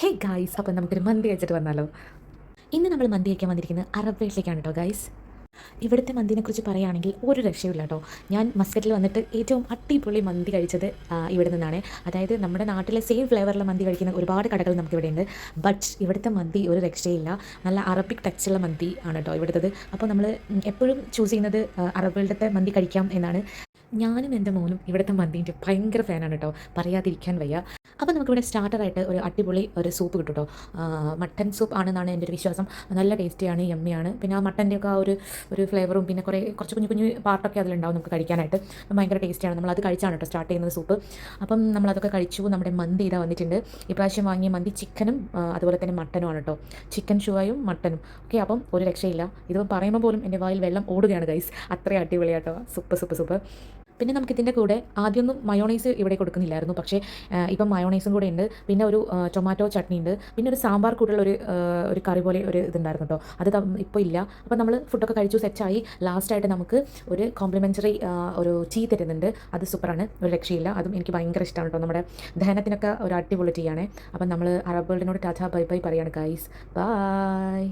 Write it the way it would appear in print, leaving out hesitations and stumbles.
Hey guys, അപ്പം നമുക്കൊരു മന്തി കഴിച്ചിട്ട് വന്നാലോ? ഇന്ന് നമ്മൾ മന്തി കഴിക്കാൻ വന്നിരിക്കുന്നത് അറബ് വീട്ടിലേക്കാണ് കേട്ടോ ഗായ്സ്. ഇവിടുത്തെ മന്തിനെക്കുറിച്ച് പറയുകയാണെങ്കിൽ ഒരു രക്ഷയില്ല കേട്ടോ. ഞാൻ മസ്കറ്റിൽ വന്നിട്ട് ഏറ്റവും അടിപൊളി മന്തി കഴിച്ചത് ഇവിടെ നിന്നാണ്. അതായത് നമ്മുടെ നാട്ടിലെ സെയിം ഫ്ലേവറിലെ മന്തി കഴിക്കുന്ന ഒരുപാട് കടകൾ നമുക്കിവിടെ ഉണ്ട്. ബട്ട് ഇവിടുത്തെ മന്തി ഒരു രക്ഷയില്ല. നല്ല അറബിക് ടച്ചുള്ള മന്തി ആണ് കേട്ടോ ഇവിടുത്തത്. അപ്പോൾ നമ്മൾ എപ്പോഴും ചൂസ് ചെയ്യുന്നത് അറബ് വേൾഡത്തെ മന്തി കഴിക്കാം എന്നാണ്. ഞാനും എൻ്റെ മോനും ഇവിടുത്തെ മന്തീൻ്റെ ഭയങ്കര ഫാനാണ് കേട്ടോ, പറയാതിരിക്കാൻ വയ്യ. അപ്പോൾ നമുക്കിവിടെ സ്റ്റാർട്ടറായിട്ട് ഒരു അടിപൊളി ഒരു സൂപ്പ് കിട്ടും കേട്ടോ. മട്ടൻ സൂപ്പ് ആണെന്നാണ് എൻ്റെ ഒരു വിശ്വാസം. നല്ല ടേസ്റ്റിയാണ്, യമ്മിയാണ്. പിന്നെ ആ മട്ടൻ്റെയൊക്കെ ആ ഒരു ഫ്ലേവറും പിന്നെ കുറച്ച് കുഞ്ഞു കുഞ്ഞു പാർട്ടൊക്കെ അതിലുണ്ടാവും നമുക്ക് കഴിക്കാനായിട്ട്. ഭയങ്കര ടേസ്റ്റിയാണ്. നമ്മളത് കഴിച്ചാണ് കേട്ടോ സ്റ്റാർട്ട് ചെയ്യുന്നത് സൂപ്പ്. അപ്പം നമ്മളതൊക്കെ കഴിച്ചു. നമ്മുടെ മന്തി ഇതാ വന്നിട്ടുണ്ട്. ഇപ്രാവശ്യം വാങ്ങിയ മന്തി ചിക്കനും അതുപോലെ തന്നെ മട്ടനുമാണ് കേട്ടോ. ചിക്കൻ ഷുവായും മട്ടനും ഓക്കെ. അപ്പം ഒരു രക്ഷയില്ല. ഇതിപ്പോൾ പറയുമ്പോൾ പോലും എൻ്റെ വായിൽ വെള്ളം ഓടുകയാണ് ഗൈസ്, അത്രയും അടിപൊളിയാട്ടോ. Super super super. പിന്നെ നമുക്കിതിൻ്റെ കൂടെ ആദ്യമൊന്നും മയോണൈസ് ഇവിടെ കൊടുക്കുന്നില്ലായിരുന്നു, പക്ഷേ ഇപ്പം മയോണൈസും കൂടെ ഉണ്ട്. പിന്നെ ഒരു ടൊമാറ്റോ ചട്നി ഉണ്ട്. പിന്നെ ഒരു സാമ്പാർ കൂട്ടുള്ള ഒരു കറി പോലെ ഒരു ഇതുണ്ടായിരുന്നു കേട്ടോ. അത് ഇപ്പോൾ ഇല്ല. അപ്പോൾ നമ്മൾ ഫുഡൊക്കെ കഴിച്ചു സെറ്റായി. ലാസ്റ്റായിട്ട് നമുക്ക് ഒരു കോംപ്ലിമെൻ്ററി ഒരു ടീ തരുന്നുണ്ട്. അത് സൂപ്പറാണ്, ഒരു രക്ഷയില്ല. അതും എനിക്ക് ഭയങ്കര ഇഷ്ടമാണ് കേട്ടോ. നമ്മുടെ ദഹനത്തിനൊക്കെ ഒരു അടിപൊളി ടീ ആണ്. അപ്പം നമ്മൾ അറബ് വേൾഡിനോട് ടാറ്റ ബൈ ബൈ പറയാണ് ഗൈസ്. ബൈ.